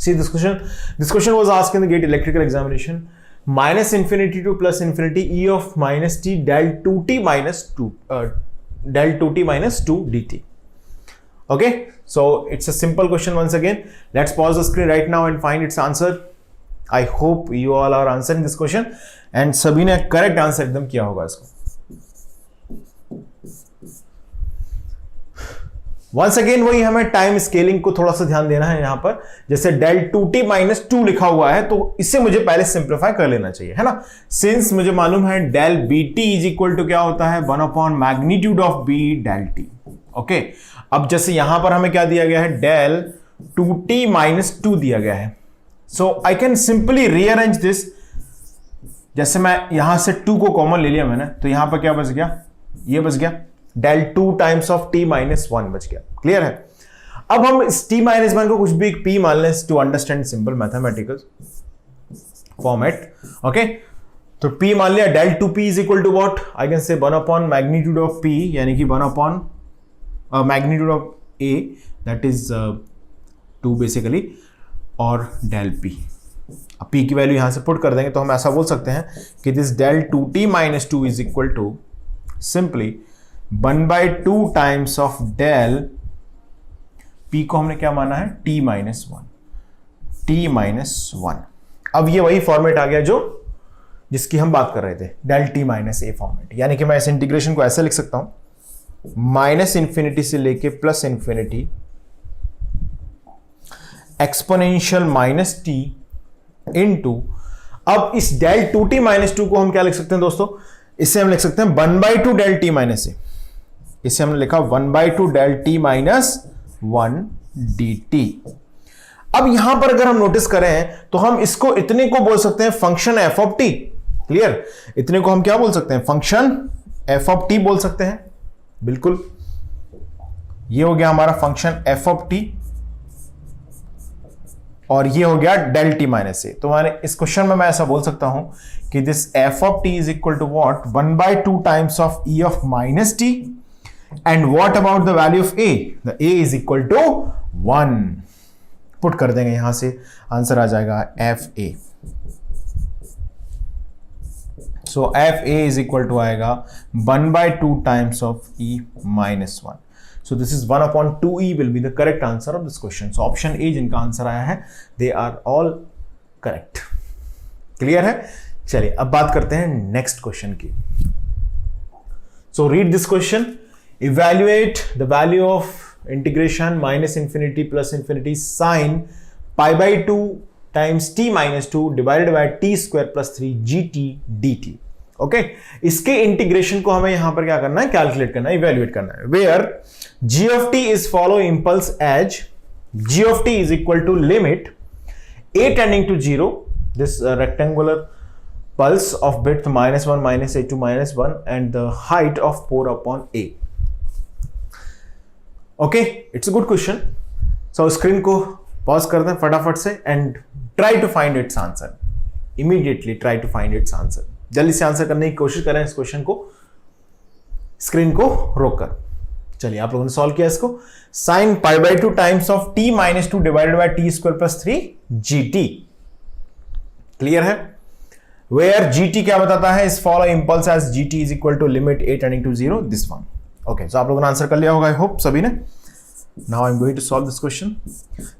See this question. This question was asked in the GATE electrical examination. Minus infinity to plus infinity e of minus t del 2t minus 2 dt. Okay, so it's a simple question once again. Let's pause the screen right now and find its answer. I hope you all are answering this question and सभी ने correct answer एकदम किया होगा इसको. Once again वही हमें time scaling को थोड़ा सा ध्यान देना है यहां पर. जैसे del 2t minus 2 लिखा हुआ है तो इससे मुझे पहले सिंप्लीफाई कर लेना चाहिए, है ना. सिंस मुझे मालूम है del bt is equal to क्या होता है 1 upon magnitude of b del t. Okay, अब जैसे यहां पर हमें क्या दिया गया है del 2t minus 2 दिया गया है. So I can simply rearrange this. जैसे मैं यहां से 2 को कॉमन ले लिया मैंने, तो यहां पर क्या बच गया, ये बच गया del 2 times of t minus 1 बच गया. क्लियर है. अब हम इस t माइनस 1 को कुछ भी एक p मान लें to understand simple mathematical format. Okay, तो p मान लिया. del 2p is equal to what, I can say 1 upon magnitude of p, यानी कि 1 upon magnitude of a, that is 2 basically, और del p. अब p की वैल्यू यहां से पुट कर देंगे तो हम ऐसा बोल सकते हैं कि this del 2t minus 2 is equal to simply 1/2 times of del p को हमने क्या माना है t माइनस 1. अब ये वही फॉर्मेट आ गया जो जिसकी हम बात कर रहे थे, del t minus a format. यानी कि मैं इस इंटीग्रेशन को ऐसे लिख सकता हूं, माइनस इंफिनिटी से लेके plus infinity exponential minus t into, अब इस del 2t माइनस 2 को हम क्या लिख सकते हैं दोस्तों, इससे हम लिख सकते हैं 1/2 del t माइनस a. इससे हमने लिखा 1/2 del t माइनस 1 dt. अब यहां पर अगर हम नोटिस करें तो हम इसको इतने को बोल सकते हैं function f of t. Clear, इतने को हम क्या बोल सकते हैं, फंक्शन f of t बोल सकते हैं. बिल्कुल, ये हो गया हमारा फंक्शन f of t और ये हो गया del t माइनस a. तो हमारे इस क्वेश्चन में मैं ऐसा बोल सकता हूं कि this f of t is equal to what 1/2 times of e of minus t. And what about the value of a, the a is equal to 1. Put कर देंगे यहां से, आंसर आ जाएगा fa. So fa is equal to आएगा 1/2 times of e minus 1. So this is 1 upon 2e will be the correct answer of this question. So option A जिनका answer आया है, they are all correct. Clear है. चलिए अब बात करते हैं नेक्स्ट क्वेश्चन की. So read this question. Evaluate the value of integration minus infinity plus infinity sin pi/2 times t minus 2 divided by t square plus 3 gt dt. Okay, इसके integration को हमें यहां पर क्या करना है, कैलकुलेट करना है, इवेल्युएट करना है. Where g of t is follow impulse as g of t is equal to limit a tending to 0, this rectangular pulse of width -1 -a to -1 and the height of 4 upon a. Okay, it's a good question. So screen को pause कर दें फटाफट से and try to find its answer. Immediately try to find its answer. जल्दी से answer करने की कोशिश करें इस क्वेश्चन को, स्क्रीन को रोककर. चलिए आप लोगों ने सॉल्व किया इसको. sin pi/2 times of t minus 2 divided by t square plus 3 gt. Clear है. वेयर gt क्या बताता है, इस follow impulse as gt is equal to limit a tending to 0, this one. Okay, so आप लोगों ने आंसर कर लिया होगा, आई होप सभी ने. Now I am going to solve this question.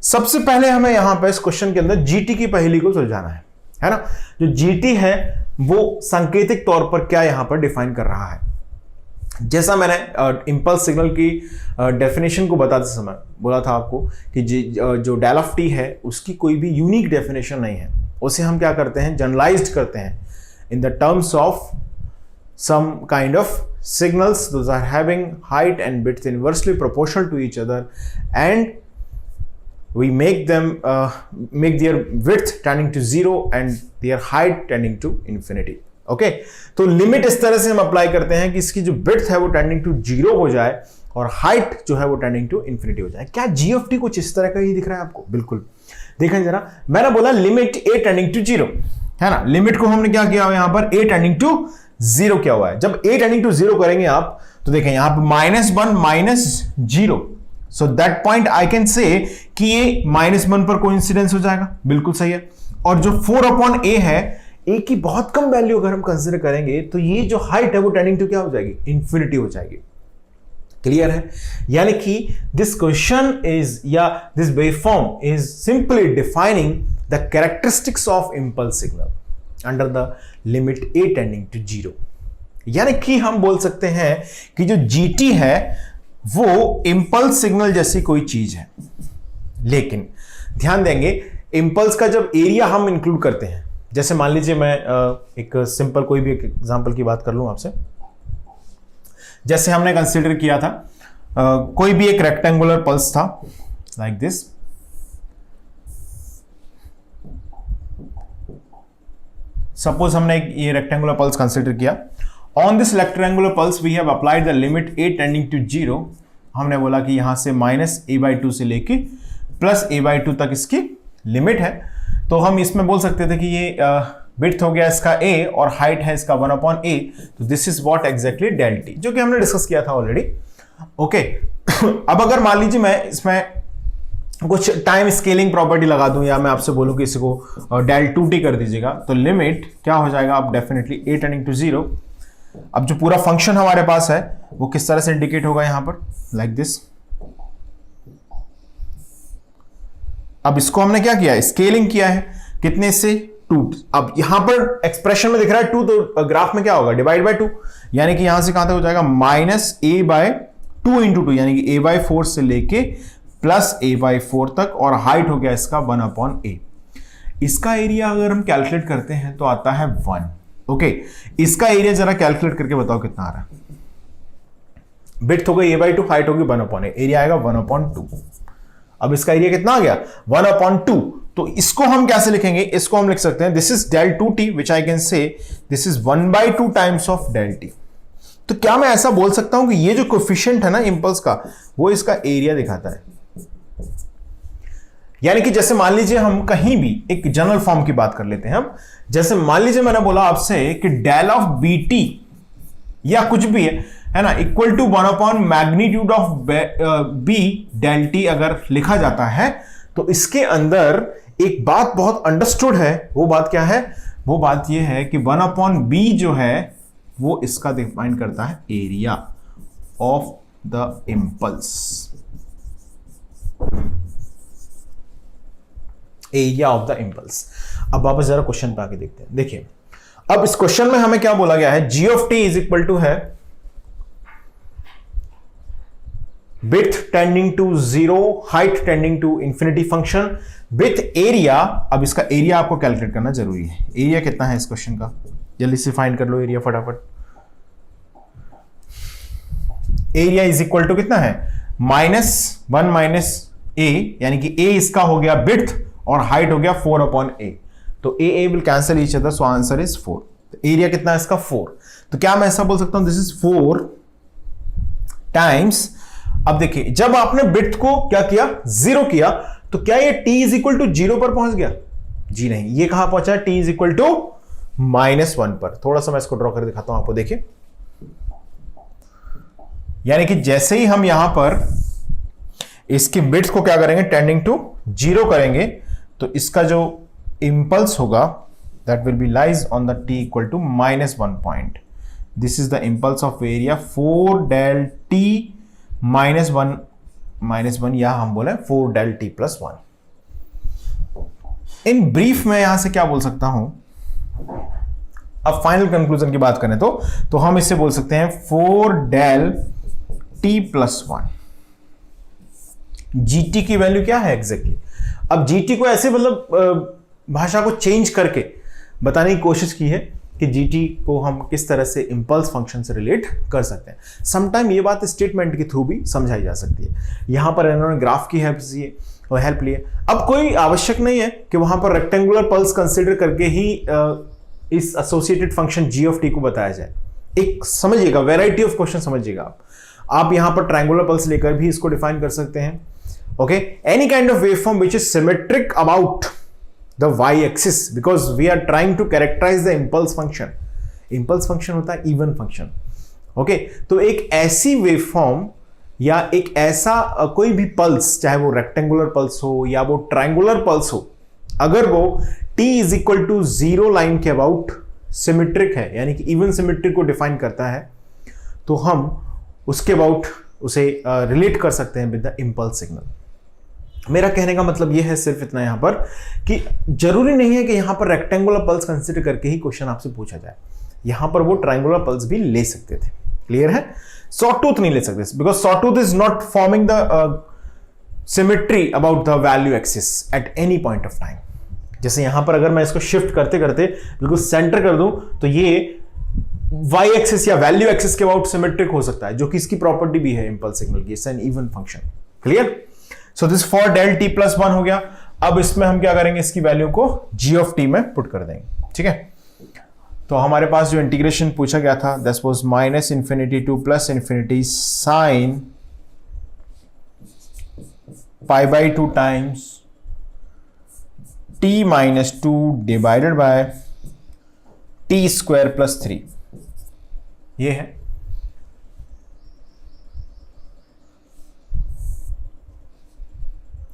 सबसे पहले हमें यहां पर इस क्वेश्चन के अंदर gt की पहेली को सुलझाना है ना. जो gt है वो सांकेतिक तौर पर क्या यहां पर डिफाइन कर रहा है. जैसा मैंने इंपल्स सिग्नल की डेफिनेशन को बताते समय बोला था आपको कि जो डेल ऑफ टी है उसकी कोई भी यूनिक डेफिनेशन नहीं है. उसे हम क्या करते हैं, जनरलाइज्ड करते हैं in the terms of some kind of signals, those are having height and width inversely proportional to each other, and we make them make their width tending to 0 and their height tending to infinity. Okay, तो limit इस तरह से हम apply करते हैं कि इसकी जो width है वो टेंडिंग टू 0 हो जाए और हाइट जो है वो टेंडिंग टू इंफिनिटी हो जाए. क्या g ऑफ t कुछ इस तरह का ही दिख रहा है आपको? बिल्कुल. देखा जरा, मैंने बोला लिमिट a टेंडिंग टू 0 है ना. लिमिट को हमने क्या किया यहां पर, a टेंडिंग टू 0 क्या हुआ है. जब a टेंडिंग टू 0 करेंगे आप तो देखें यहां पर -1 -0, so that point I can से कि ये -1 पर कोइंसिडेंस हो जाएगा, बिल्कुल सही है। और जो 4/a है, a की बहुत कम वैल्यू अगर हम कंसिडर करेंगे तो ये जो हाइट है वो टेंडिंग टू क्या हो जाएगी, इंफिनिटी हो जाएगी। क्लियर है? यानी कि दिस क्वेश्चन इज या this waveform is simply defining the characteristics of impulse signal under the limit a tending to 0। यानी कि हम बोल सकते हैं कि जो GT है वो इंपल्स सिग्नल जैसी कोई चीज है। लेकिन ध्यान देंगे, इंपल्स का जब एरिया हम इंक्लूड करते हैं, जैसे मान लीजिए मैं एक सिंपल कोई भी एक एग्जांपल की बात कर लूं आपसे। जैसे हमने कंसीडर किया था कोई भी एक रेक्टेंगुलर पल्स था लाइक दिस। सपोज हमने ये रेक्टेंगुलर पल्स कंसीडर किया। On this rectangular pulse we have applied the limit a tending to 0। हमने बोला कि यहां से -a/2 से लेके +a/2 तक इसकी लिमिट है। तो हम इसमें बोल सकते थे कि ये विड्थ हो गया इसका a और हाइट है इसका 1/a। तो this is what exactly del t, जो कि हमने डिस्कस किया था ऑलरेडी। ओके अब अगर मान लीजिए मैं इसमें कुछ टाइम स्केलिंग प्रॉपर्टी लगा दूं या मैं आपसे बोलूं कि इसको डेल 2t कर दीजिएगा, तो लिमिट क्या हो जाएगा, आप डेफिनेटली a टेंडिंग टू 0। अब जो पूरा फंक्शन हमारे पास है वो किस तरह से इंडिकेट होगा यहां पर, लाइक दिस। अब इसको हमने क्या किया, स्केलिंग किया है, कितने से 2। अब यहां पर एक्सप्रेशन में दिख रहा है 2, तो ग्राफ में क्या होगा, डिवाइड बाय 2। यानी कि यहां से कहां तक हो जाएगा, -a/2 × 2, यानी कि a/4 से लेके +a/4 तक, और हाइट हो गया इसका 1/a। इसका एरिया अगर हम कैलकुलेट करते हैं तो आता है 1। ओके इसका एरिया जरा कैलकुलेट करके बताओ कितना आ रहा है। विड्थ हो गई a/2, हाइट होगी 1/a, एरिया आएगा 1/2। अब इसका एरिया कितना आ गया, 1/2। तो इसको हम कैसे लिखेंगे, इसको हम लिख सकते हैं this is del 2t which I can say this is 1/2 times of del t। तो क्या मैं ऐसा बोल सकता हूं कि ये जो कोफिशिएंट है ना इंपल्स का, वो इसका एरिया दिखाता है। यानी कि जैसे मान लीजिए हम कहीं भी एक जनरल फॉर्म की बात कर लेते हैं हम। जैसे मान लीजिए मैंने बोला आपसे कि डेल ऑफ BT या कुछ भी है ना, equal to magnitude of B del T अगर लिखा जाता है, तो इसके अंदर एक बात बहुत अंडरस्टूड है। वो बात क्या है, वो बात ये है कि 1/B जो है वो इसका डिफाइन करता है area of the impulse, area of the impulse. अब वापस जरा क्वेश्चन पे आके देखते हैं। देखिए अब इस क्वेश्चन में हमें क्या बोला गया है, g of t is equal to है width tending to 0, height tending to infinity function with area. अब इसका एरिया आपको कैलकुलेट करना जरूरी है। एरिया कितना है इस क्वेश्चन का, जल्दी से फाइंड कर लो एरिया फटाफट। एरिया इज इक्वल टू कितना है, -1 - a, यानी कि a इसका हो गया विड्थ और हाइट हो गया 4/a। तो a will cancel each other, so answer is 4। तो एरिया कितना है इसका 4। तो क्या मैं ऐसा बोल सकता हूं दिस इज 4 टाइम्स। अब देखिए जब आपने विड्थ को क्या किया, 0 किया, तो क्या ये t इज इक्वल टू 0 पर पहुंच गया, जी नहीं, ये कहां पहुंचा, t इज इक्वल टू -1 पर। थोड़ा सा मैं इसको ड्रॉ कर दिखाता हूं आपको, देखिए। यानी कि जैसे ही हम यहां पर इसकी विड्थ को क्या करेंगे, टेंडिंग टू 0 करेंगे, तो इसका जो इंपल्स होगा that will be lies on the t equal to -1 point. This is the impulse of area 4 del t -1 या हम बोले 4 del t + 1। इन ब्रीफ में यहां से क्या बोल सकता हूं, अब फाइनल कंक्लूजन की बात करें तो हम इससे बोल सकते हैं 4 del t + 1। GT की वैल्यू क्या है एग्जैक्टली। अब GT को ऐसे मतलब भाषा को चेंज करके बताने की कोशिश की है कि GT को हम किस तरह से इंपल्स फंक्शन से रिलेट कर सकते हैं। समटाइम ये बात स्टेटमेंट के थ्रू भी समझाई जा सकती है। यहां पर इन्होंने ग्राफ की हेल्प ली है। अब कोई आवश्यक नहीं है कि वहां पर रेक्टेंगुलर पल्स कंसिडर करके ही इस associated function g of t को बताया जाए। एक समझिएगा, वेराइटी ऑफ क्वेश्चन समझिएगा आप यहां पर ट्रायंगुलर पल्स लेकर भी इसको डिफाइन कर सकते हैं। Okay, any kind of waveform which is symmetric about the y-axis because we are trying to characterize the impulse function. Impulse function होता है even function. ओके, तो एक ऐसी वेवफॉर्म या एक ऐसा कोई भी पल्स, चाहे वो रेक्टेंगुलर पल्स हो या वो ट्रायंगुलर पल्स हो, अगर वो t is equal to 0 line के अबाउट सिमेट्रिक है, यानी कि इवन सिमेट्रिक को डिफाइन करता है, तो हम उसके अबाउट उसे रिलेट कर सकते हैं विद द इंपल्स सिग्नल। मेरा कहने का मतलब यह है सिर्फ इतना यहां पर कि जरूरी नहीं है कि यहां पर रेक्टेंगुलर पल्स कंसीडर करके ही क्वेश्चन आपसे पूछा जाए, यहां पर वो ट्रायंगुलर पल्स भी ले सकते थे। क्लियर है? सॉटूथ नहीं ले सकते because sawtooth is not forming the symmetry about the value axis at any point of time. जैसे यहां पर अगर मैं इसको शिफ्ट करते करते बिल्कुल सेंटर कर दूं तो ये y एक्सिस या वैल्यू एक्सिस के अबाउट सिमेट्रिक हो सकता है, जो कि इसकी प्रॉपर्टी भी है इंपल्स सिग्नल की, it's an even function. Clear? So this for del t plus 1 हो गया। अब इसमें हम क्या करेंगे, इसकी वैल्यू को g ऑफ t में पुट कर देंगे। ठीक है, तो हमारे पास जो इंटीग्रेशन पूछा गया था that was minus infinity two plus infinity sine pi by 2 times t minus 2 divided by t square plus 3, ये है।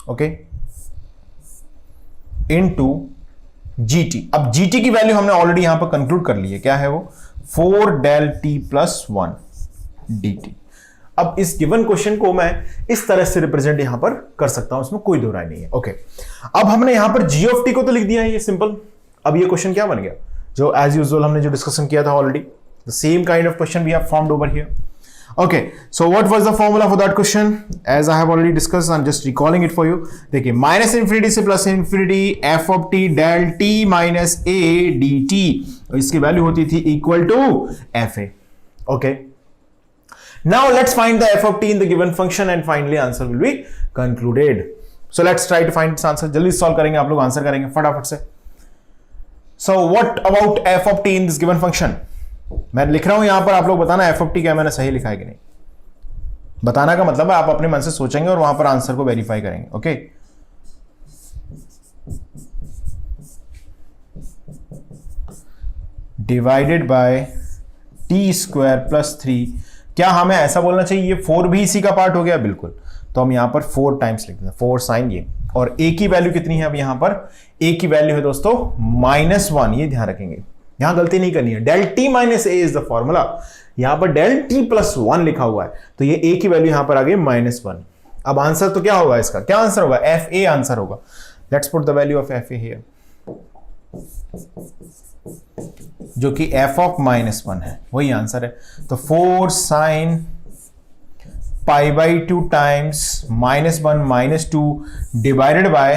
Okay, into gt। अब gt की वैल्यू हमने ऑलरेडी यहां पर कंक्लूड कर ली है, क्या है वो 4 डेल t प्लस 1 dt। अब इस गिवन क्वेश्चन को मैं इस तरह से रिप्रेजेंट यहां पर कर सकता हूं, इसमें कोई दो राय नहीं है। ओके, अब हमने यहां पर g ऑफ t को तो लिख दिया है, ये सिंपल। अब ये क्वेश्चन क्या बन गया, जो एज यूजुअल हमने जो डिस्कशन किया था already, the same kind of question we have formed over here. Okay, so what was the formula for that question? As I have already discussed, I'm just recalling it for you. देखिए, minus infinity से plus infinity f of t del t minus a dt, और इसकी value होती थी equal to fa. Okay. Now let's find the f of t in the given function and finally answer will be concluded. So let's try to find its answer. जल्दी solve करेंगे, आप लोग answer करेंगे फटाफट से। So what about f of t in this given function? मैं लिख रहा हूं यहां पर, आप लोग बताना f ऑफ t क्या मैंने सही लिखा है कि नहीं। बताना का मतलब है आप अपने मन से सोचेंगे और वहां पर आंसर को वेरीफाई करेंगे। Okay, divided by T square plus 3, क्या हमें ऐसा बोलना चाहिए ये 4 भी इसी का पार्ट हो गया? बिल्कुल, तो हम यहां पर 4 टाइम्स लिख देते हैं, 4 साइन ये, और a की वैल्यू कितनी है? अब यहां पर a की वैल्यू है दोस्तों -1, ये ध्यान रखेंगे, यहां गलती नहीं करनी है। Del t minus a is the formula, यहां पर डेल t प्लस 1 लिखा हुआ है, तो ये a की वैल्यू यहां पर आ गई -1। अब आंसर तो क्या होगा इसका, क्या आंसर होगा? fa आंसर होगा। Let's put the value of fa here, जो कि f ऑफ -1 है, वही आंसर है। तो 4 sine pi by 2 times -1 -2 divided bye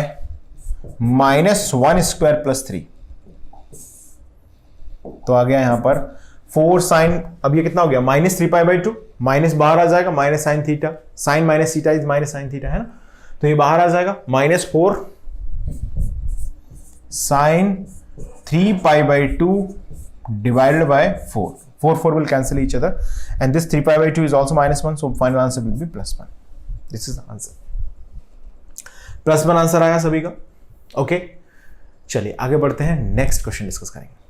-1 square plus 3, तो आ गया यहां पर 4 साइन, अब ये कितना हो गया -3 पाई बाई 2, माइनस बाहर आ जाएगा, minus sine theta, sine minus theta is minus sine theta, है ना, तो ये बाहर आ जाएगा, -4 sine 3 pi by 2 divided by 4 will cancel each other and this 3 pi by 2 is also -1, so final answer will be +1. This is the answer. +1 answer आया सभी का। ओके, चलिए आगे बढ़ते हैं, नेक्स्ट क्वेश्चन डिस्कस करेंगे।